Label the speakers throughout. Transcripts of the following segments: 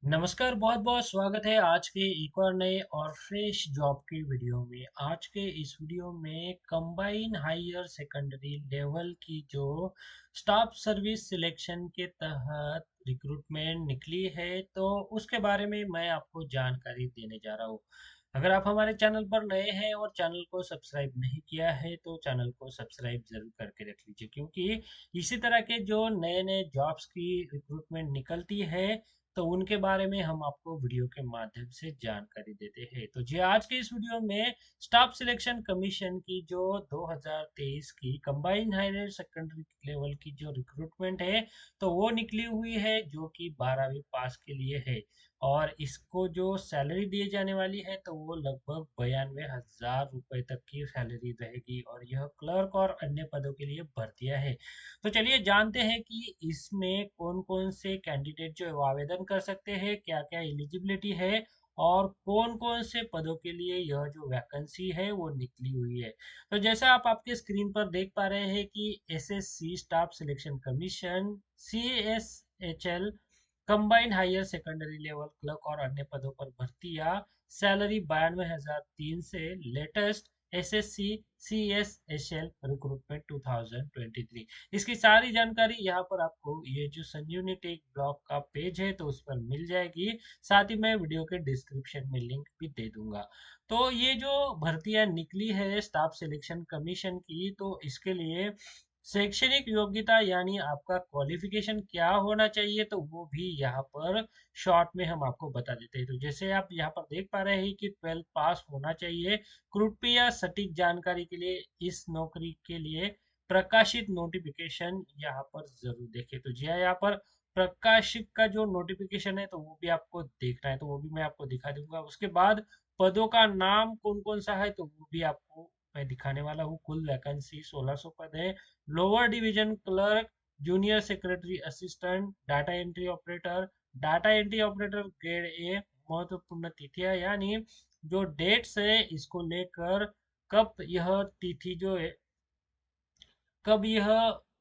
Speaker 1: नमस्कार, बहुत बहुत स्वागत है आज के एक और नए और फ्रेश जॉब की वीडियो में। आज के इस वीडियो में कंबाइन हायर सेकेंडरी लेवल की जो स्टाफ सर्विस सिलेक्शन के तहत रिक्रूटमेंट निकली है, तो उसके बारे में मैं आपको जानकारी देने जा रहा हूँ। अगर आप हमारे चैनल पर नए हैं और चैनल को सब्सक्राइब नहीं किया है तो चैनल को सब्सक्राइब जरूर करके रख लीजिए, क्योंकि इसी तरह के जो नए नए जॉब्स की रिक्रूटमेंट निकलती है तो उनके बारे में हम आपको वीडियो के माध्यम से जानकारी देते हैं। तो जी, आज के इस वीडियो में स्टाफ सिलेक्शन कमीशन की जो 2023 की कंबाइंड हायर सेकेंडरी लेवल की जो रिक्रूटमेंट है, तो वो निकली हुई है, जो कि 12वीं पास के लिए है। और इसको जो सैलरी दी जाने वाली है तो वो लगभग 92,000 रुपए तक की सैलरी रहेगी, और यह क्लर्क और अन्य पदों के लिए भर्तियां है। तो चलिए जानते हैं कि इसमें कौन कौन से कैंडिडेट जो है वो आवेदन कर सकते हैं, क्या क्या एलिजिबिलिटी है, और कौन कौन से पदों के लिए यह जो वैकेंसी है वो निकली हुई है। तो जैसा आप आपके स्क्रीन पर देख पा रहे हैं कि SSC staff selection commission CSHL combined higher secondary level clerk और अन्य पदों पर भर्तियां, सैलरी 92,003 से लेटेस्ट एसएससी सीएसएचएल रिक्रूटमेंट 2023। इसकी सारी जानकारी यहाँ पर आपको ये जो संजीवनी टेक ब्लॉग का पेज है तो उस पर मिल जाएगी। साथ ही मैं वीडियो के डिस्क्रिप्शन में लिंक भी दे दूंगा। तो ये जो भर्तियां निकली है स्टाफ सिलेक्शन कमीशन की, तो इसके लिए शैक्षणिक योग्यता यानी आपका क्वालिफिकेशन क्या होना चाहिए, तो वो भी यहाँ पर शॉर्ट में हम आपको बता देते हैं। तो जैसे आप यहाँ पर देख पा रहे हैं कि 12th पास होना चाहिए। कृपया सटीक जानकारी के लिए इस नौकरी के लिए प्रकाशित नोटिफिकेशन यहाँ पर जरूर देखें। तो जी हाँ, यहाँ पर प्रकाशित का जो नोटिफिकेशन है तो वो भी आपको देखना है, तो वो भी मैं आपको दिखा दूंगा। उसके बाद पदों का नाम कौन कौन सा है तो वो भी आपको मैं दिखाने वाला हूँ। कुल वैकेंसी 1600 पद है। Lower division clerk, junior secretary assistant, data entry operator grade A. महत्वपूर्ण तिथियां यानी जो डेट्स है इसको लेकर, कब यह तिथि जो है, कब यह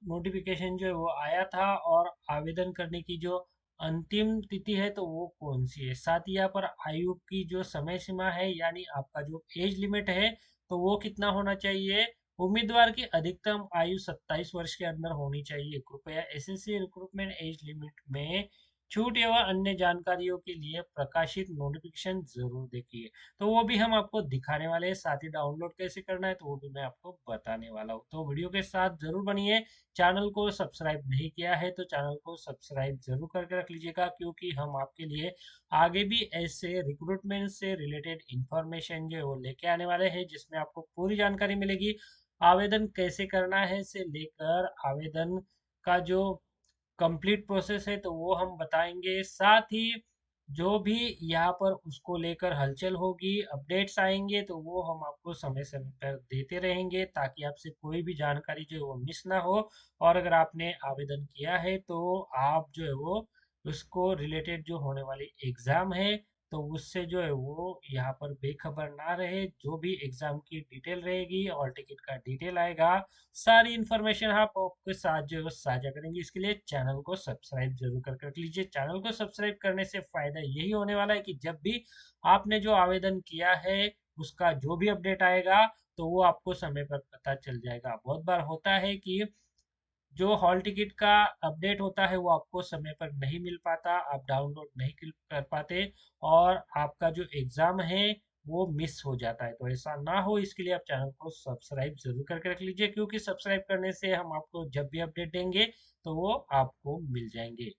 Speaker 1: नोटिफिकेशन जो है वो आया था, और आवेदन करने की जो अंतिम तिथि है तो वो कौन सी है। साथ ही यहाँ पर आयु की जो समय सीमा है यानी आपका जो एज लिमिट है तो वो कितना होना चाहिए। उम्मीदवार की अधिकतम आयु 27 वर्ष के अंदर होनी चाहिए। कृपया एसएससी रिक्रूटमेंट एज लिमिट में छूट एवं अन्य जानकारियों के लिए प्रकाशित नोटिफिकेशन जरूर देखिए। तो वो भी हम आपको दिखाने वाले हैं। साथ ही डाउनलोड कैसे करना है तो वो भी मैं आपको बताने वाला हूँ। तो वीडियो के साथ जरूर बनिए। चैनल को सब्सक्राइब नहीं किया है तो चैनल को सब्सक्राइब जरूर करके रख लीजिएगा, क्योंकि हम आपके लिए आगे भी ऐसे रिक्रूटमेंट से रिलेटेड इंफॉर्मेशन जो है वो लेके आने वाले हैं, जिसमें आपको पूरी जानकारी मिलेगी। आवेदन कैसे करना है से लेकर आवेदन का जो कंप्लीट प्रोसेस है तो वो हम बताएंगे। साथ ही जो भी यहाँ पर उसको लेकर हलचल होगी, अपडेट्स आएंगे तो वो हम आपको समय समय पर देते रहेंगे, ताकि आपसे कोई भी जानकारी जो है वो मिस ना हो। और अगर आपने आवेदन किया है तो आप जो है वो उसको रिलेटेड जो होने वाली एग्जाम है तो उससे जो है वो यहाँ पर बेखबर ना रहे। जो भी एग्जाम की डिटेल रहेगी और टिकट का डिटेल आएगा, सारी इन्फॉर्मेशन आप आपके साथ जो है वो साझा करेंगे। इसके लिए चैनल को सब्सक्राइब जरूर करके रख लीजिए। चैनल को सब्सक्राइब करने से फायदा यही होने वाला है कि जब भी आपने जो आवेदन किया है उसका जो भी अपडेट आएगा तो वो आपको समय पर पता चल जाएगा। बहुत बार होता है कि जो हॉल टिकट का अपडेट होता है वो आपको समय पर नहीं मिल पाता, आप डाउनलोड नहीं कर पाते, और आपका जो एग्जाम है वो मिस हो जाता है। तो ऐसा ना हो इसके लिए आप चैनल को सब्सक्राइब जरूर करके रख लीजिए, क्योंकि सब्सक्राइब करने से हम आपको जब भी अपडेट देंगे तो वो आपको मिल जाएंगे,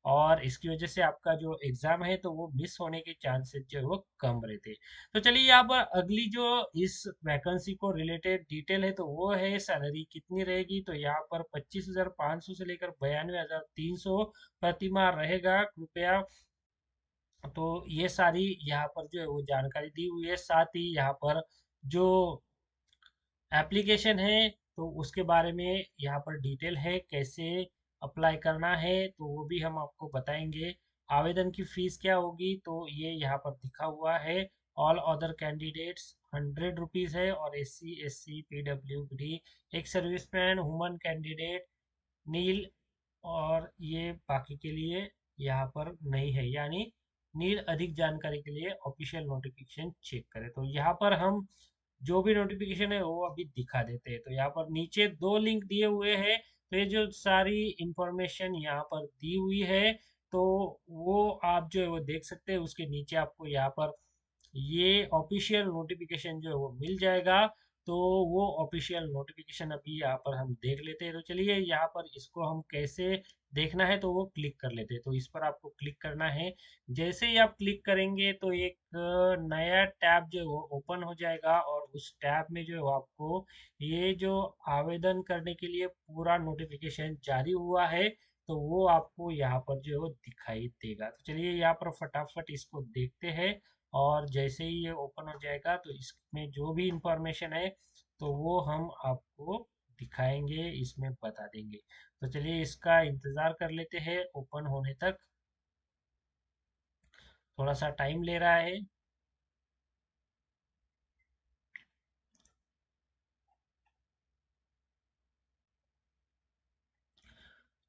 Speaker 1: और इसकी वजह से आपका जो एग्जाम है तो वो मिस होने के चांसेस जो है वो कम रहते हैं। तो चलिए यहाँ पर अगली जो इस वैकेंसी को रिलेटेड डिटेल है तो वो है सैलरी कितनी रहेगी। तो यहाँ पर 25,500 से लेकर 92,300 प्रति माह रहेगा। कृपया, तो ये सारी यहाँ पर जो है वो जानकारी दी हुई है। साथ ही यहाँ पर जो एप्लीकेशन है तो उसके बारे में यहाँ पर डिटेल है, कैसे अप्लाई करना है तो वो भी हम आपको बताएंगे। आवेदन की फीस क्या होगी तो ये यहाँ पर दिखा हुआ है। ऑल अदर कैंडिडेट्स 100 रुपीज़ है, और SC SC PWD, एक सर्विसमैन वुमन कैंडिडेट नील, और ये बाकी के लिए यहाँ पर नहीं है। यानी नीड अधिक जानकारी के लिए ऑफिशियल नोटिफिकेशन चेक करें। तो यहाँ पर हम जो भी नोटिफिकेशन है वो अभी दिखा देते हैं। तो यहाँ पर नीचे दो लिंक दिए हुए हैं। तो ये जो सारी इंफॉर्मेशन यहाँ पर दी हुई है, तो वो आप जो है वो देख सकते हैं। उसके नीचे आपको यहाँ पर ये ऑफिशियल नोटिफिकेशन जो है वो मिल जाएगा। तो वो ऑफिशियल नोटिफिकेशन अभी यहाँ पर हम देख लेते हैं। तो चलिए यहाँ पर इसको हम कैसे देखना है तो वो क्लिक कर लेते हैं। तो इस पर आपको क्लिक करना है। जैसे ही आप क्लिक करेंगे तो एक नया टैब जो है वो ओपन हो जाएगा, और उस टैब में जो है वो आपको ये जो आवेदन करने के लिए पूरा नोटिफिकेशन जारी हुआ है, तो वो आपको यहाँ पर जो है वो दिखाई देगा। तो चलिए यहाँ पर फटाफट इसको देखते हैं। और जैसे ही ये ओपन हो जाएगा तो इसमें जो भी इंफॉर्मेशन है तो वो हम आपको दिखाएंगे, इसमें बता देंगे। तो चलिए इसका इंतज़ार कर लेते हैं ओपन होने तक। थोड़ा सा टाइम ले रहा है।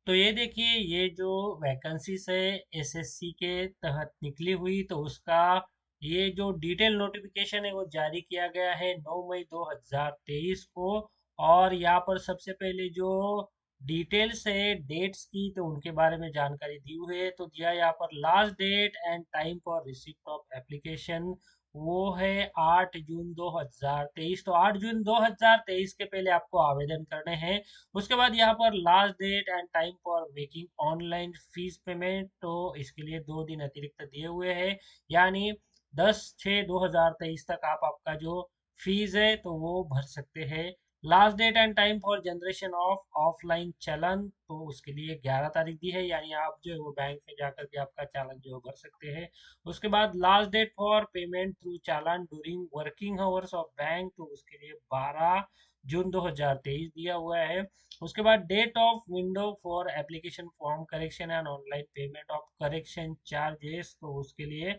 Speaker 1: तो ये देखिए, ये जो वैकेंसीज है एसएससी के तहत निकली हुई, तो उसका ये जो डिटेल नोटिफिकेशन है वो जारी किया गया है 9 मई 2023 को। और यहाँ पर सबसे पहले जो डिटेल्स है डेट्स की, तो उनके बारे में जानकारी दी हुई है। तो दिया यहाँ पर last date and time for receipt of application, वो है 8 जून 2023। तो 8 जून 2023 के पहले आपको आवेदन करने हैं। उसके बाद यहाँ पर last date and time for making online fees payment, तो इसके लिए 2 दिन अतिरिक्त दिए हुए हैं। यानी 10/6/2023 तक आप आपका जो फीस है तो वो भर सकते हैं। Last date and time for generation of offline challan, तो उसके लिए 11 तारीख दी है। यानी आप जो है वो बैंक में जाकर के आपका चालान जो है भर सकते हैं। उसके बाद last date for payment through challan during working hours of bank, तो उसके लिए 12 जून 2023 दिया हुआ है। उसके बाद date of window for application form correction and online payment of correction charges, तो उसके लिए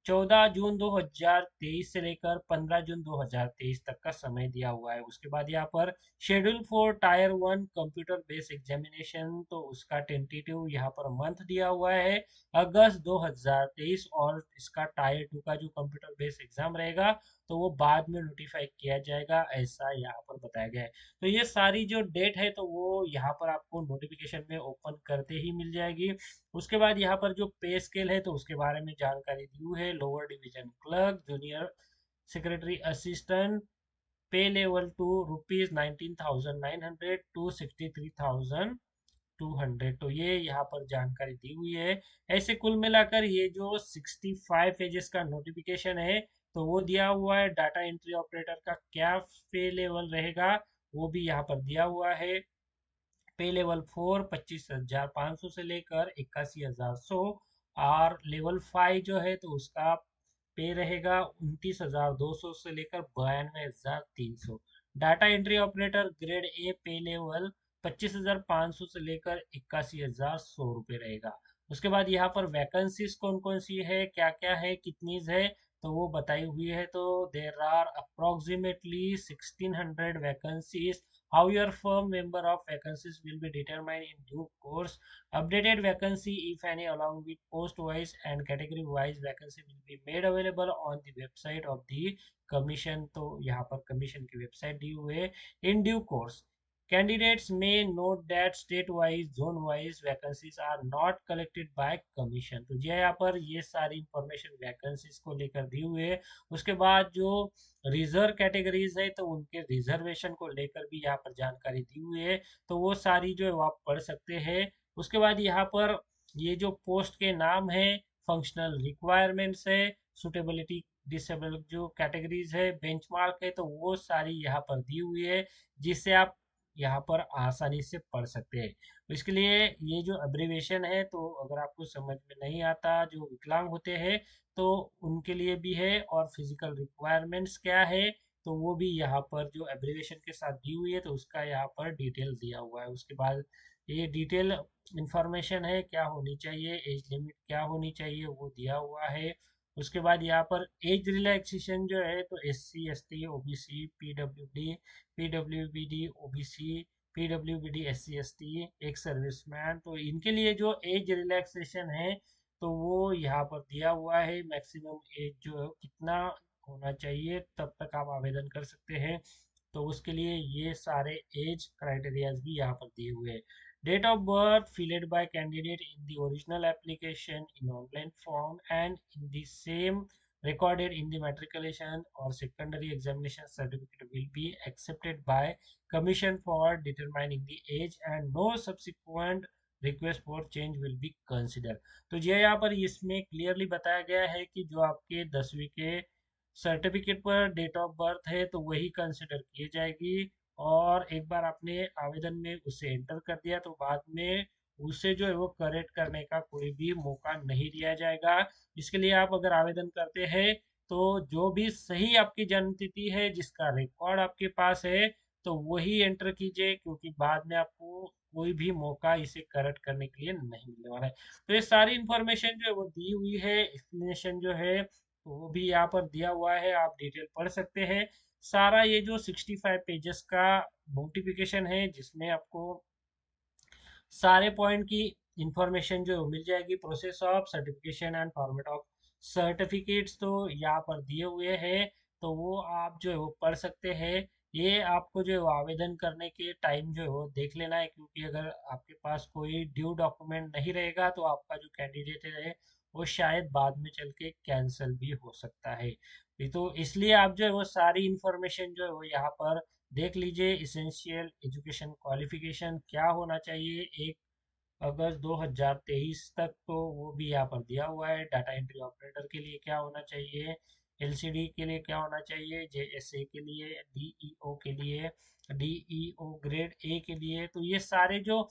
Speaker 1: 14 जून 2023 से लेकर 15 जून 2023 तक का समय दिया हुआ है। उसके बाद यहाँ पर schedule for tyre 1 computer based examination, तो उसका टेंटेटिव यहाँ पर मंथ दिया हुआ है अगस्त 2023। और इसका टायर 2 का जो कंप्यूटर बेस्ड एग्जाम रहेगा तो वो बाद में नोटिफाई किया जाएगा, ऐसा यहाँ पर बताया गया है। तो ये सारी जो डेट है तो वो यहाँ पर आपको नोटिफिकेशन में ओपन करते ही मिल जाएगी। उसके बाद यहाँ पर जो पे स्केल है तो उसके बारे में जानकारी दी हुई है। Lower division clerk, junior secretary assistant, पे लेवल 2 ₹19,900 टू 63,200। तो ये यहाँ पर जानकारी दी हुई है। ऐसे कुल मिलाकर ये जो 65 पेजेस का नोटिफिकेशन है तो वो दिया हुआ है। डाटा एंट्री ऑपरेटर का क्या पे लेवल रहेगा वो भी यहाँ पर दिया हुआ है। पे लेवल 4 25,500 से लेकर 81,100। और लेवल 5 जो है तो उसका पे रहेगा 29,200 से लेकर 92,300। Data entry operator grade A पे लेवल 25,500 से लेकर 81,100 रुपये रहेगा। उसके बाद यहाँ पर वैकेंसीज कौन कौन सी है, क्या क्या है, कितनी है, तो वो बताई हुई है। तो there are approximately 1600 vacancies. How your firm member of vacancies will be determined in due course. Updated vacancy, if any, along with post-wise and category-wise vacancy will be made available on the website of the commission. तो यहाँ पर commission की website दी हुई है। In due course, candidates may note that state-wise, zone-wise vacancies are not collected by commission. तो जी यहाँ पर ये सारी इंफॉर्मेशन वैकेंसीज को लेकर दी हुई है। उसके बाद जो रिजर्व कैटेगरीज है तो उनके रिजर्वेशन को लेकर भी यहाँ पर जानकारी दी हुई है। तो वो सारी जो है वो आप पढ़ सकते हैं। उसके बाद यहाँ पर ये जो पोस्ट के नाम है, फंक्शनल रिक्वायरमेंट्स है, सुटेबिलिटी, डिसेबल जो कैटेगरीज है, बेंचमार्क है, तो वो सारी यहाँ पर दी हुई है, जिससे आप यहाँ पर आसानी से पढ़ सकते हैं। तो इसके लिए ये जो अब्रिविएशन है तो अगर आपको समझ में नहीं आता, जो विकलांग होते हैं तो उनके लिए भी है। और फिजिकल रिक्वायरमेंट्स क्या है तो वो भी यहाँ पर जो एब्रिविएशन के साथ दी हुई है तो उसका यहाँ पर डिटेल दिया हुआ है। उसके बाद ये डिटेल इंफॉर्मेशन है, क्या होनी चाहिए, एज लिमिट क्या होनी चाहिए वो दिया हुआ है। उसके बाद यहाँ पर एज रिलैक्सेशन जो है तो SC ST OBC PWD OBC PWD SC ST एक सर्विसमैन, तो इनके लिए जो एज रिलैक्सेशन है तो वो यहाँ पर दिया हुआ है। मैक्सिमम एज जो है कितना होना चाहिए तब तक आप आवेदन कर सकते हैं। तो उसके लिए ये सारे एज क्राइटेरियाज भी यहाँ पर दिए हुए हैं। Date of birth filled by candidate in the original application in online form and in the same recorded in the matriculation or secondary examination certificate will be accepted by commission for determining the age and no subsequent request for change will be considered। तो ये यहाँ पर इसमें clearly बताया गया है कि जो आपके 10वीं के सर्टिफिकेट पर डेट ऑफ बर्थ है तो वही कंसिडर की जाएगी। और एक बार आपने आवेदन में उसे एंटर कर दिया तो बाद में उसे जो है वो करेक्ट करने का कोई भी मौका नहीं दिया जाएगा। इसके लिए आप अगर आवेदन करते हैं तो जो भी सही आपकी जन्म तिथि है जिसका रिकॉर्ड आपके पास है तो वही एंटर कीजिए, क्योंकि बाद में आपको कोई भी मौका इसे करेक्ट करने के लिए नहीं मिलने वाला है। तो ये सारी इंफॉर्मेशन जो है वो दी हुई है, एक्सप्लेनेशन जो है तो वो भी यहाँ पर दिया हुआ है, आप डिटेल पढ़ सकते हैं। सारा ये जो 65 पेजेस का नोटिफिकेशन है जिसमें आपको सारे पॉइंट की इंफॉर्मेशन जो मिल जाएगी। Process of certification and format of certificates तो यहाँ पर दिए हुए हैं, तो वो आप जो है वो पढ़ सकते हैं। ये आपको जो है वो आवेदन करने के टाइम जो है वो देख लेना है, क्योंकि अगर आपके पास कोई ड्यू डॉक्यूमेंट नहीं रहेगा तो आपका जो कैंडिडेट है वो शायद बाद में चल के कैंसिल भी हो सकता है। ये तो इसलिए आप जो है वो सारी इंफॉर्मेशन जो है वो यहाँ पर देख लीजिए। इसेंशियल एजुकेशन क्वालिफिकेशन क्या होना चाहिए 1 अगस्त 2023 तक, तो वो भी यहाँ पर दिया हुआ है। डाटा एंट्री ऑपरेटर के लिए क्या होना चाहिए, एलसीडी के लिए क्या होना चाहिए, जेएसए के लिए, डीईओ के लिए, डीईओ ग्रेड ए के लिए। तो ये सारे जो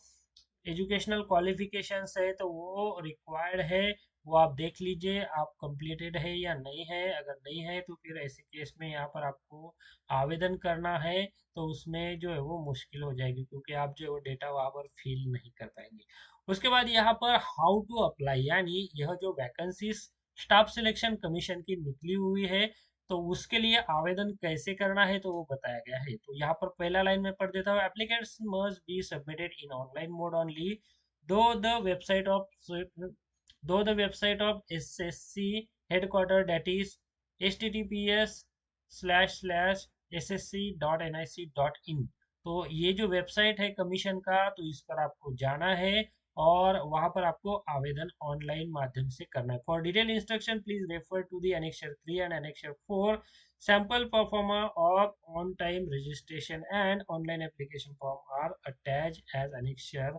Speaker 1: एजुकेशनल क्वालिफिकेशंस है तो वो रिक्वायर्ड है, वो आप देख लीजिए आप कंप्लीटेड है या नहीं है। अगर नहीं है तो फिर ऐसे केस में यहाँ पर आपको आवेदन करना है तो उसमें जो है वो मुश्किल हो जाएगी, क्योंकि आप जो है वो डेटा वहाँ पर फिल नहीं कर पाएंगे। उसके बाद यहाँ पर हाउ टू अप्लाई, यानी यह जो वैकेंसी स्टाफ सिलेक्शन कमीशन की निकली हुई है तो उसके लिए आवेदन कैसे करना है तो वो बताया गया है। तो यहाँ पर पहला लाइन में पढ़ देता हूँ। Applicants must be submitted in online mode only दो द वेबसाइट ऑफ दो the website of SSC headquarter that is https://ssc.nic.in। तो ये जो वेबसाइट है कमीशन का तो इस पर आपको जाना है और वहां पर आपको आवेदन ऑनलाइन माध्यम से करना है। For detail instruction please refer to the annexure 3 and annexure 4। Sample proforma of on time registration and online application form are attach as annexure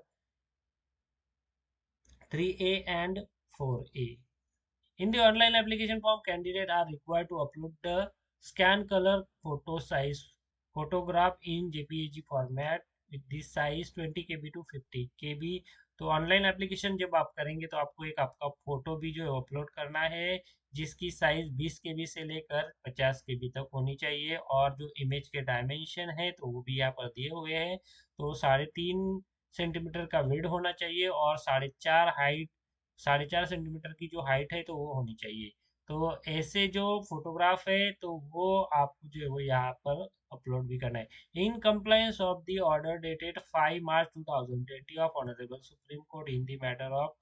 Speaker 1: 3A and 4A। In the online application form, candidates are required to upload the scan color photo size photograph in JPEG format with the size 20 KB to 50 KB। तो online application जब आप करेंगे तो आपको एक आपका photo भी जो है अपलोड करना है, जिसकी साइज 20 KB से लेकर 50 KB तक होनी चाहिए। और जो इमेज के डायमेंशन है तो वो भी यहाँ पर दिए हुए हैं। तो 3.5 सेंटीमीटर का विड्थ होना चाहिए और 4.5 सेंटीमीटर की जो हाइट है तो वो होनी चाहिए। तो ऐसे जो फोटोग्राफ है तो वो आपको जो है वो यहाँ पर अपलोड भी करना है। In compliance of the order dated 5 March 2020 of honourable supreme court in the matter of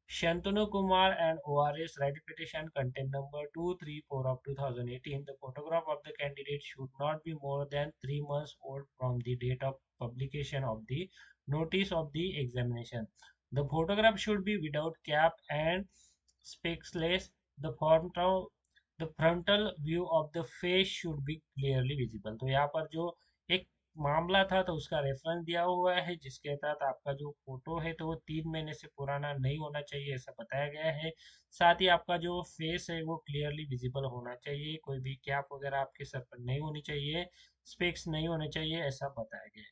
Speaker 1: Shantanu Kumar and ORS right petition content number 234 of 2018, the photograph of the candidate should not be more than 3 months old from the date of publication of the notice of the examination. The photograph should be without cap and speckless. The frontal view of the face should be clearly visible। तो यहाँ पर जो एक मामला था तो उसका reference दिया हुआ है, जिसके तहत आपका जो फोटो है तो वो 3 महीने से पुराना नहीं होना चाहिए ऐसा बताया गया है। साथ ही आपका जो फेस है वो क्लियरली विजिबल होना चाहिए, कोई भी कैप वगैरह आपके सर पर नहीं होनी चाहिए, स्पेक्स नहीं होने चाहिए ऐसा बताया गया है।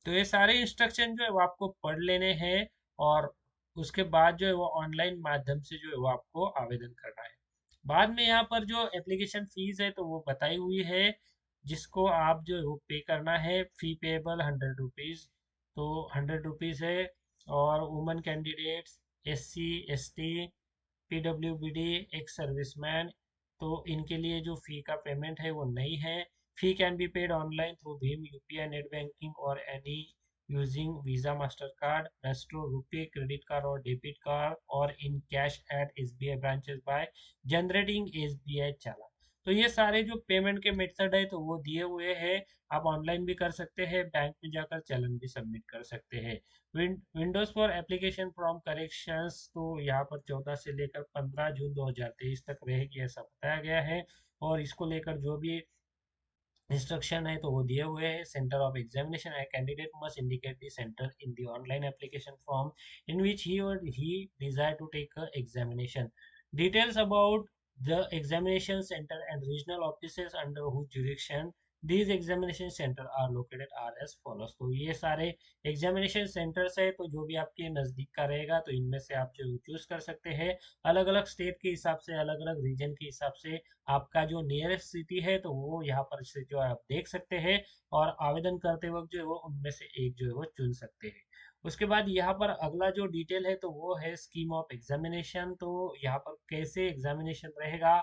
Speaker 1: तो ये सारे इंस्ट्रक्शन जो है वो आपको पढ़ लेने हैं और उसके बाद जो है वो ऑनलाइन माध्यम से जो है वो आपको आवेदन करना है। बाद में यहाँ पर जो एप्लीकेशन फीस है तो वो बताई हुई है, जिसको आप जो है वो पे करना है। फी पेबल 100 रुपीज़, तो 100 रुपीज़ है। और women candidates, SC ST, PWBD, ex serviceman, तो इनके लिए जो फी का पेमेंट है वो नहीं है। Fee can be paid online through भीम UPI नेट बैंकिंग और any using Visa, Mastercard, Maestro, Rupee, credit card or debit card or in cash at SBI branches by generating SBI चालान। तो ये सारे जो पेमेंट के मेथड है तो वो दिए हुए हैं। आप ऑनलाइन भी कर सकते हैं, बैंक में जाकर चालान भी सबमिट कर सकते हैं। Windows for application from corrections तो यहाँ पर 14 से लेकर 15 जून 2023 तक रहेगी ऐसा बताया गया है। और इसको लेकर जो भी इंस्ट्रक्शन है तो वो दिए हुए हैं। सेंटर ऑफ एग्जामिनेशन है, candidate must indicate the centre in the online application form in which he desire to take examination. Details about the examination center and regional offices under whose jurisdiction these examination center are located are as follows। तो ये सारे examination centres है तो जो भी आपके नज़दीक का रहेगा तो इनमें से आप जो चूज कर सकते हैं। अलग अलग स्टेट के हिसाब से, अलग अलग रीजन के हिसाब से आपका जो नियरेस्ट सिटी है तो वो यहाँ पर से जो आप देख सकते हैं। और आवेदन करते वक्त जो है वो उनमें से एक जो है वो चुन सकते हैं। उसके बाद यहाँ पर अगला जो डिटेल है तो वो है स्कीम ऑफ एग्जामिनेशन। तो यहाँ पर कैसे एग्जामिनेशन रहेगा,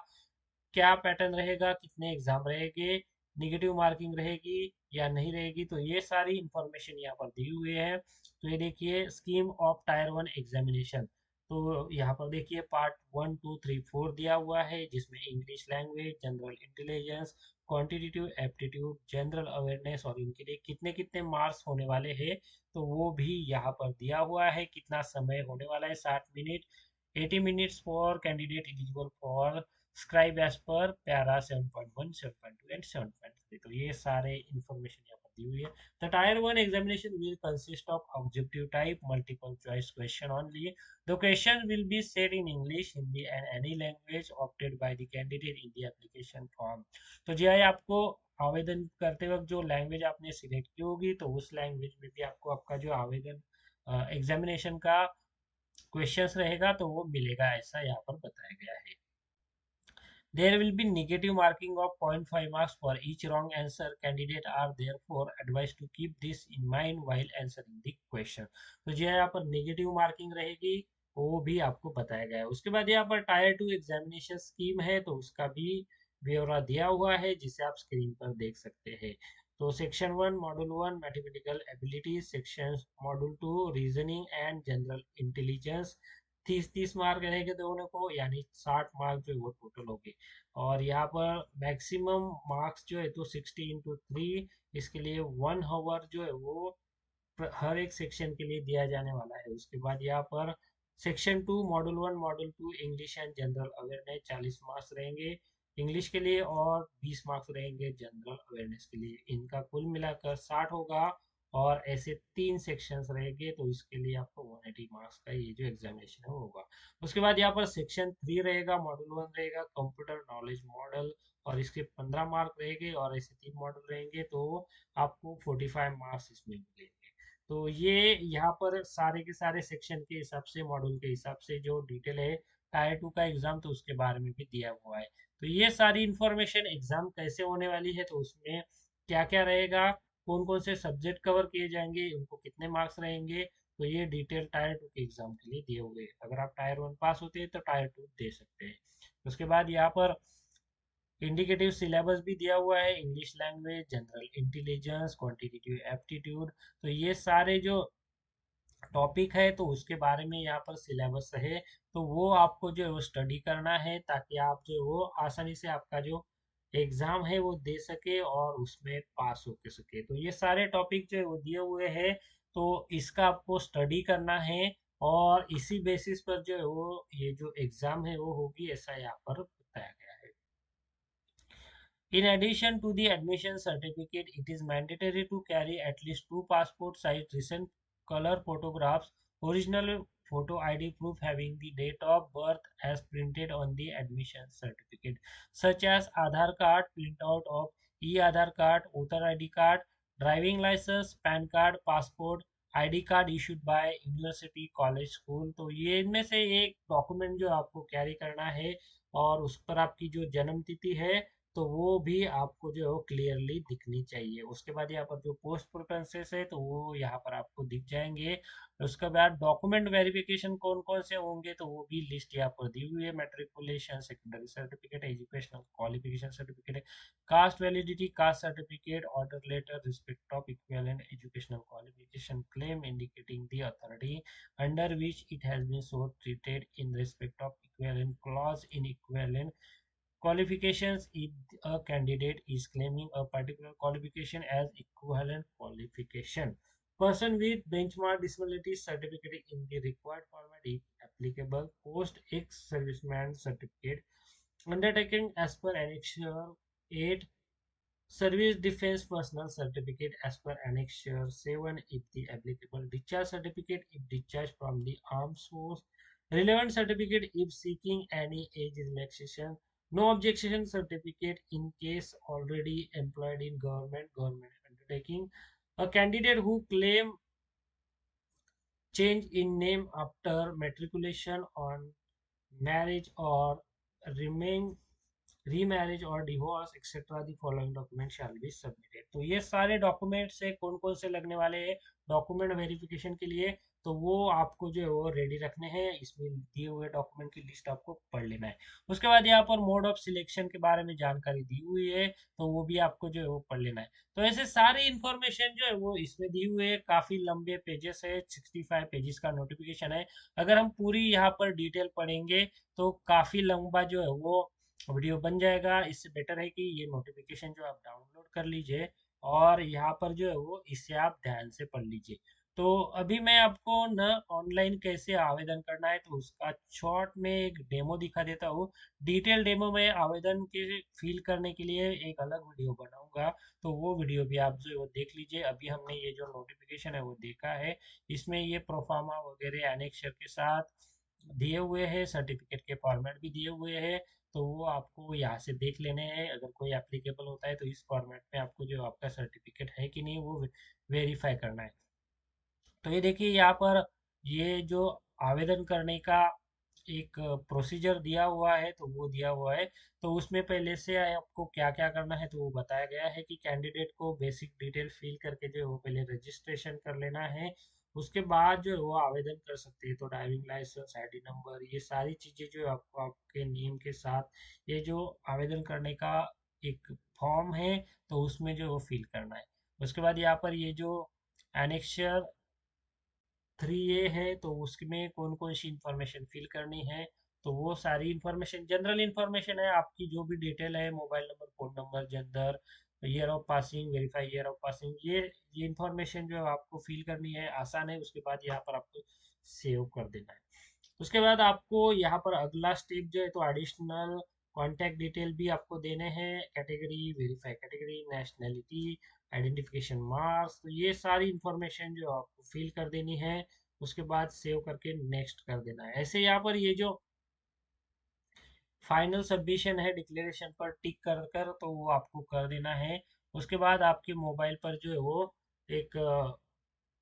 Speaker 1: क्या पैटर्न रहेगा, कितने एग्जाम रहेंगे, निगेटिव मार्किंग रहेगी या नहीं रहेगी, तो ये सारी इंफॉर्मेशन यहाँ पर दी हुई है। तो ये देखिए स्कीम ऑफ टायर 1 एग्जामिनेशन। तो यहाँ पर देखिए पार्ट 1 2 3 4 दिया हुआ है जिसमें English language, general intelligence, quantitative aptitude, general awareness और इनके लिए कितने कितने मार्क्स होने वाले हैं तो वो भी यहाँ पर दिया हुआ है। कितना समय होने वाला है, 60 minute, 80 minutes for candidate eligible for scribe as per para 7.1 7.2 and 7.3। तो ये सारे इंफॉर्मेशन यहाँ पर दी हुई है। The tyre 1 examination will consist of objective type multiple choice question only. The question will be set in English, Hindi and any language opted by the candidate in the application form. तो जी आपको आवेदन करते वक्त जो लैंग्वेज आपने select की होगी तो उस लैंग्वेज में भी आपको आपका जो आवेदन एग्जामिनेशन का क्वेश्चंस रहेगा तो वो मिलेगा, ऐसा यहाँ पर बताया गया है। There will be negative marking of 0.5 marks for each wrong answer. Candidates are therefore advised to keep this in mind while answering the question। तो जो है यहाँ पर नेगेटिव मार्किंग रहेगी वो भी आपको बताया गया है। उसके बाद यहाँ पर टायर 2 एग्जामिनेशन स्कीम है तो उसका भी ब्यौरा दिया हुआ है जिसे आप स्क्रीन पर देख सकते हैं। तो section 1 module 1 mathematical abilities, section module 2 reasoning and general intelligence, 30-30 mark रहेंगे दोनों को, यानी 60 मार्क जो है वो टोटल हो गए। और यहाँ पर मैक्सिमम मार्क्स जो है तो 60 × 3, इसके लिए 1 आवर जो है वो हर एक सेक्शन के लिए दिया जाने वाला है। उसके बाद यहाँ पर section 2 module 1 module 2 English and general awareness 40 marks रहेंगे इंग्लिश के लिए और 20 मार्क्स रहेंगे जनरल अवेयरनेस के लिए। इनका कुल मिलाकर 60 होगा। और ऐसे 3 सेक्शंस रहेंगे तो इसके लिए आपको 180 मार्क्स का ये जो एग्जामिनेशन है वो होगा। उसके बाद यहाँ पर सेक्शन 3 रहेगा, मॉड्यूल 1 रहेगा कंप्यूटर नॉलेज मॉडल और इसके 15 मार्क रहेंगे और ऐसे 3 मॉडल रहेंगे तो आपको 45 मार्क्स इसमें मिलेंगे। तो ये यहाँ पर सारे के सारे सेक्शन के हिसाब से, मॉड्यूल के हिसाब से जो डिटेल है टायर 2 का एग्जाम तो उसके बारे में भी दिया हुआ है। तो ये सारी इंफॉर्मेशन एग्जाम कैसे होने वाली है तो उसमें क्या क्या रहेगा, कौन कौन से सब्जेक्ट कवर किए जाएंगे, उनको कितने मार्क्स रहेंगे, तो ये डिटेल टायर 2 के एग्जाम के लिए दिए हुए हैं। अगर आप टायर 1 पास होते हैं तो टायर 2 दे सकते हैं। उसके बाद यहाँ पर इंडिकेटिव सिलेबस भी दिया हुआ है, English language, general intelligence, quantitative aptitude. तो ये सारे जो टॉपिक है तो उसके बारे में यहाँ पर सिलेबस है तो वो आपको जो है वो स्टडी करना है ताकि आप जो है वो आसानी से आपका जो एग्जाम है वो दे सके और उसमें पास हो के सके। तो ये सारे टॉपिक जो है वो दिए हुए हैं तो इसका आपको स्टडी करना है और इसी बेसिस पर जो है वो ये जो एग्जाम है वो होगी, ऐसा यहाँ पर बताया गया है। In addition to the admission certificate, it is mandatory to carry at least 2 passport-size recent color photographs, original photo ID proof having the date of birth as printed on the admission certificate, such as Aadhaar card, printout of e-Aadhaar card, voter ID card, driving license, PAN card, passport, ID card issued by university college school. तो ये इनमें से एक document जो आपको carry करना है और उस पर आपकी जो जन्म तिथि है तो वो भी आपको जो है वो क्लियरली दिखनी चाहिए। उसके बाद यहाँ पर जो पोस्ट प्रेफरेंसेस है तो वो यहाँ पर आपको दिख जाएंगे। उसके बाद डॉक्यूमेंट वेरिफिकेशन कौन कौन से होंगे तो वो भी लिस्ट यहाँ पर दी हुई है। Matriculation, secondary certificate, educational qualification certificate, caste validity, caste certificate, order letter, respect of equivalent educational qualification claim indicating the authority under which it has been so treated in respect of equivalent clause in equivalent qualifications if a candidate is claiming a particular qualification as equivalent qualification. Person with benchmark disability certificate in the required format if applicable. Post ex serviceman certificate undertaken as per Annexure 8. Service Defense Personal Certificate as per Annexure 7 if the applicable. Discharge certificate if discharged from the armed force. Relevant certificate if seeking any age relaxation. No objection certificate in case already employed in government undertaking. A candidate who claim change in name after matriculation on marriage or remain remarriage और divorce etcetera the following document shall be submitted. तो ये सारे documents है कौन कौन से लगने वाले हैं डॉक्यूमेंट वेरिफिकेशन के लिए, तो वो आपको जो है वो रेडी रखने हैं। इसमें दिए हुए डॉक्यूमेंट की लिस्ट आपको पढ़ लेना है। उसके बाद यहाँ पर मोड ऑफ सिलेक्शन के बारे में जानकारी दी हुई है, तो वो भी आपको जो है वो पढ़ लेना है। तो ऐसे सारी इंफॉर्मेशन जो है वो इसमें दी हुई है। काफी लंबे पेजेस है, 65 पेजेस का नोटिफिकेशन है। अगर हम पूरी यहाँ पर डिटेल पढ़ेंगे तो काफी लंबा जो है वो वीडियो बन जाएगा। इससे बेटर है कि ये नोटिफिकेशन जो आप डाउनलोड कर लीजिए और यहाँ पर जो है वो इसे आप ध्यान से पढ़ लीजिए। तो अभी मैं आपको न ऑनलाइन कैसे आवेदन करना है तो उसका शॉर्ट में एक डेमो दिखा देता हूँ। डिटेल डेमो में आवेदन के फिल करने के लिए एक अलग वीडियो बनाऊंगा, तो वो वीडियो भी आप जो है वो देख लीजिए। अभी हमने ये जो नोटिफिकेशन है वो देखा है, इसमें ये प्रोफार्मा वगैरह एनेक्चर के साथ दिए हुए हैं, सर्टिफिकेट के फॉर्मेट भी दिए हुए हैं। तो वो आपको यहाँ से देख लेने हैं। अगर कोई एप्लीकेबल होता है तो इस फॉर्मेट में आपको जो आपका सर्टिफिकेट है कि नहीं वो वेरीफाई करना है। तो ये देखिए यहाँ पर ये जो आवेदन करने का एक प्रोसीजर दिया हुआ है तो वो दिया हुआ है। तो उसमें पहले से आपको क्या क्या करना है तो वो बताया गया है कि कैंडिडेट को बेसिक डिटेल फिल करके जो है वो पहले रजिस्ट्रेशन कर लेना है। उसके बाद जो है वो आवेदन कर सकते हैं। तो ड्राइविंग लाइसेंस, आईडी नंबर, ये सारी चीजें जो है आपको आपके नेम के साथ ये जो आवेदन करने का एक फॉर्म है तो उसमें जो है वो फिल करना है। उसके बाद यहाँ पर ये जो एनेक्चर 3A है तो उसमें कौन कौन सी इंफॉर्मेशन फिल करनी है तो वो सारी इंफॉर्मेशन जनरल इंफॉर्मेशन है। आपकी जो भी डिटेल है, mobile number, phone number, gender, year of passing, verify year of passing, ये इंफॉर्मेशन जो है आपको फिल करनी है। आसान है। उसके बाद यहाँ पर आपको सेव कर देना है। उसके बाद आपको यहाँ पर अगला स्टेप जो है तो एडिशनल कॉन्टैक्ट डिटेल भी आपको देने हैं। Category, verify category, nationality, identification marks, तो ये सारी इंफॉर्मेशन जो आपको फिल कर देनी है। उसके बाद सेव करके नेक्स्ट कर देना है। ऐसे यहाँ पर ये जो फाइनल सबमिशन है डिक्लेरेशन पर टिक कर कर तो वो आपको कर देना है। उसके बाद आपके मोबाइल पर जो है वो एक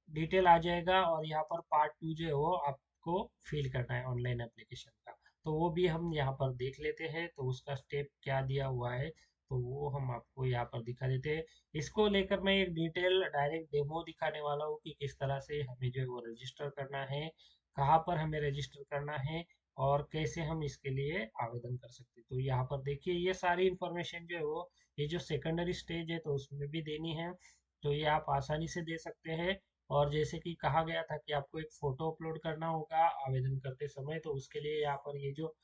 Speaker 1: डिटेल आ जाएगा और यहाँ पर पार्ट 2 जो है वो आपको फिल करना है ऑनलाइन एप्लीकेशन का। तो वो भी हम यहाँ पर देख लेते हैं तो उसका स्टेप क्या दिया हुआ है तो वो हम आपको यहाँ पर दिखा देते हैं। इसको लेकर मैं एक डिटेल डायरेक्ट डेमो दिखाने वाला हूँ कि किस तरह से हमें जो है वो रजिस्टर करना है, कहाँ पर हमें रजिस्टर करना है और कैसे हम इसके लिए आवेदन कर सकते हैं। तो यहाँ पर देखिए ये सारी इंफॉर्मेशन जो है वो ये जो सेकेंडरी स्टेज है तो उसमें भी देनी है। तो ये आप आसानी से दे सकते हैं। और जैसे कि कहा गया था कि आपको एक फोटो अपलोड करना होगा आवेदन करते समय, तो उसके लिए यहाँ पर ये जो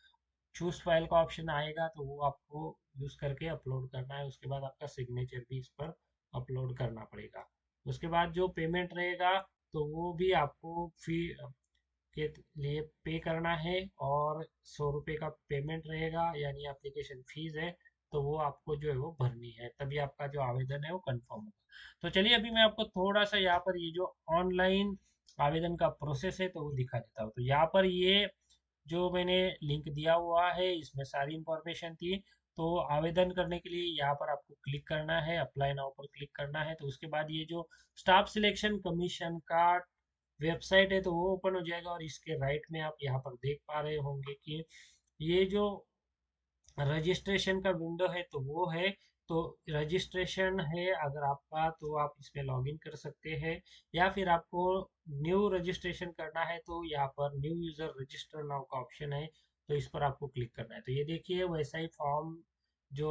Speaker 1: चूज फाइल का ऑप्शन आएगा तो वो आपको यूज करके अपलोड करना है। उसके बाद आपका सिग्नेचर भी इस पर अपलोड करना पड़ेगा। उसके बाद जो पेमेंट रहेगा तो वो भी आपको फी के लिए पे करना है और 100 रुपये का पेमेंट रहेगा यानी एप्लीकेशन फीस है। तो वो आपको जो है वो भरनी है, तभी आपका जो आवेदन है वो कंफर्म होगा। तो चलिए अभी मैं आपको थोड़ा सा यहाँ पर ये जो ऑनलाइन आवेदन का प्रोसेस है तो वो दिखा देता हूँ। तो यहाँ पर ये जो मैंने लिंक दिया हुआ है इसमें सारी इंफॉर्मेशन थी। तो आवेदन करने के लिए यहाँ पर आपको क्लिक करना है, अप्लाई नाउ पर क्लिक करना है। तो उसके बाद ये जो स्टाफ सिलेक्शन कमीशन का वेबसाइट है तो वो ओपन हो जाएगा और इसके राइट में आप यहाँ पर देख पा रहे होंगे कि ये जो रजिस्ट्रेशन का विंडो है तो वो है। तो रजिस्ट्रेशन है अगर आपका तो आप इसमें लॉगिन कर सकते हैं, या फिर आपको न्यू रजिस्ट्रेशन करना है तो यहाँ पर न्यू यूज़र रजिस्टर नाउ का ऑप्शन है, तो इस पर आपको क्लिक करना है। तो ये देखिए वैसा ही फॉर्म जो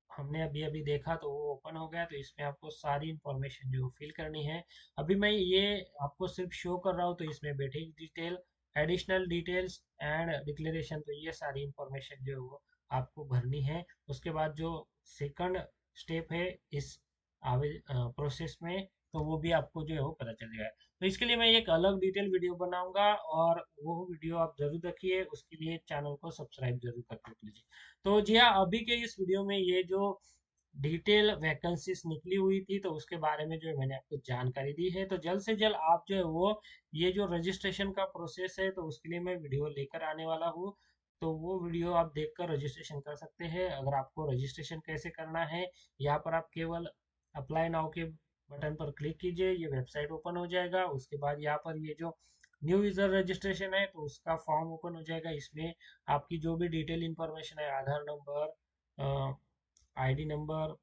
Speaker 1: हमने अभी अभी देखा तो वो ओपन हो गया। तो इसमें आपको सारी इंफॉर्मेशन जो फिल करनी है, अभी मैं ये आपको सिर्फ शो कर रहा हूँ। तो इसमें basic detail, additional details and declaration, तो ये सारी इंफॉर्मेशन जो है वो आपको भरनी है। उसके बाद जो सेकंड स्टेप है इस आवे प्रोसेस में, तो वो भी आपको जो है वो पता चल जाएगा। तो इसके लिए मैं एक अलग डिटेल वीडियो बनाऊंगा, और वो वीडियो आप जरूर देखिए। उसके लिए चैनल को सब्सक्राइब जरूर कर लीजिए। तो जी हाँ, अभी के इस वीडियो में ये जो डिटेल वैकेंसीज निकली हुई थी तो उसके बारे में जो है मैंने आपको जानकारी दी है। तो जल्द से जल्द आप जो है वो ये जो रजिस्ट्रेशन का प्रोसेस है तो उसके लिए मैं वीडियो लेकर आने वाला हूँ। तो वो वीडियो आप देखकर रजिस्ट्रेशन कर सकते हैं। अगर आपको रजिस्ट्रेशन कैसे करना है, यहाँ पर आप केवल अप्लाई नाउ के बटन पर क्लिक कीजिए, ये वेबसाइट ओपन हो जाएगा। उसके बाद यहाँ पर ये जो न्यू यूजर रजिस्ट्रेशन है तो उसका फॉर्म ओपन हो जाएगा। इसमें आपकी जो भी डिटेल इंफॉर्मेशन है, आधार नंबर, आईडी नंबर,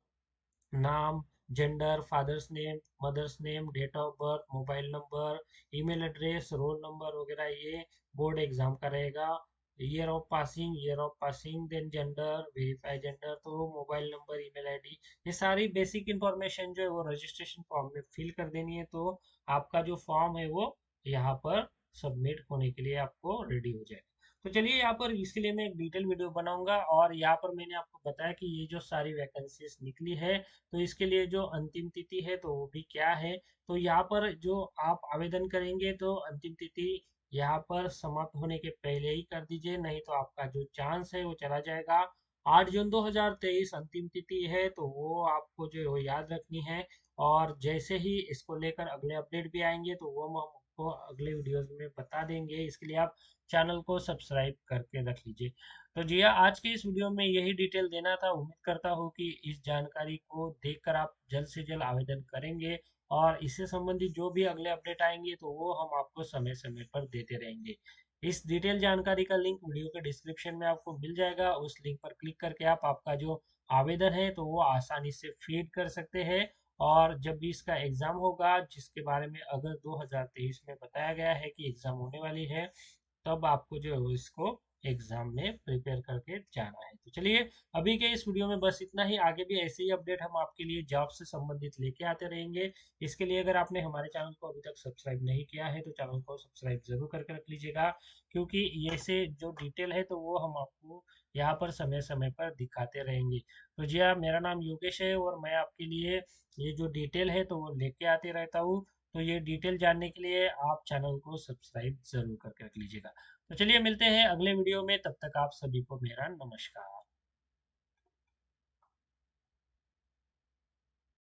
Speaker 1: नाम, gender, father's name, mother's name, date of birth, mobile number, email address, roll number वगैरह, ये बोर्ड एग्जाम का रहेगा। Year of passing, then gender, verify gender, तो मोबाइल नंबर, ईमेल आईडी, ये सारी basic information जो है वो रजिस्ट्रेशन फॉर्म में फिल कर देनी है। तो आपका जो फॉर्म है वो यहाँ पर सबमिट होने के लिए आपको रेडी हो जाएगा। तो चलिए यहाँ पर इसके लिए मैं एक डिटेल वीडियो बनाऊंगा, और यहाँ पर मैंने आपको बताया कि ये जो सारी वैकेंसीज निकली है तो इसके लिए जो अंतिम तिथि है तो वो भी क्या है। तो यहाँ पर जो आप आवेदन करेंगे तो अंतिम तिथि यहाँ पर समाप्त होने के पहले ही कर दीजिए, नहीं तो आपका जो चांस है वो चला जाएगा। 8 जून 2023 अंतिम तिथि है, तो वो आपको जो है वो याद रखनी है। और जैसे ही इसको लेकर अगले अपडेट भी आएंगे तो वो हम आपको अगले वीडियोस में बता देंगे। इसके लिए आप चैनल को सब्सक्राइब करके रख लीजिए। तो जी हाँ, आज की इस वीडियो में यही डिटेल देना था। उम्मीद करता हूँ कि इस जानकारी को देखकर आप जल्द से जल्द आवेदन करेंगे, और इससे संबंधित जो भी अगले अपडेट आएंगे तो वो हम आपको समय समय पर देते रहेंगे। इस डिटेल जानकारी का लिंक वीडियो के डिस्क्रिप्शन में आपको मिल जाएगा। उस लिंक पर क्लिक करके आप आपका जो आवेदन है तो वो आसानी से फीड कर सकते हैं। और जब भी इसका एग्जाम होगा, जिसके बारे में अगर 2023 में बताया गया है कि एग्जाम होने वाली है, तब आपको जो है वो इसको एग्जाम में प्रिपेयर करके जाना है। तो चलिए, अभी के इस वीडियो में बस इतना ही। आगे भी ऐसे ही अपडेट हम आपके लिए जॉब से संबंधित लेके आते रहेंगे। इसके लिए अगर आपने हमारे चैनल को अभी तक सब्सक्राइब नहीं किया है तो चैनल को सब्सक्राइब जरूर करके रख लीजिएगा, क्योंकि ये से जो डिटेल है तो वो हम आपको यहाँ पर समय समय पर दिखाते रहेंगे। तो जी हाँ, मेरा नाम योगेश है, और मैं आपके लिए ये जो डिटेल है तो वो लेके आते रहता हूँ। तो ये डिटेल जानने के लिए आप चैनल को सब्सक्राइब जरूर करके रख लीजिएगा। तो चलिए मिलते हैं अगले वीडियो में, तब तक आप सभी को मेरा नमस्कार।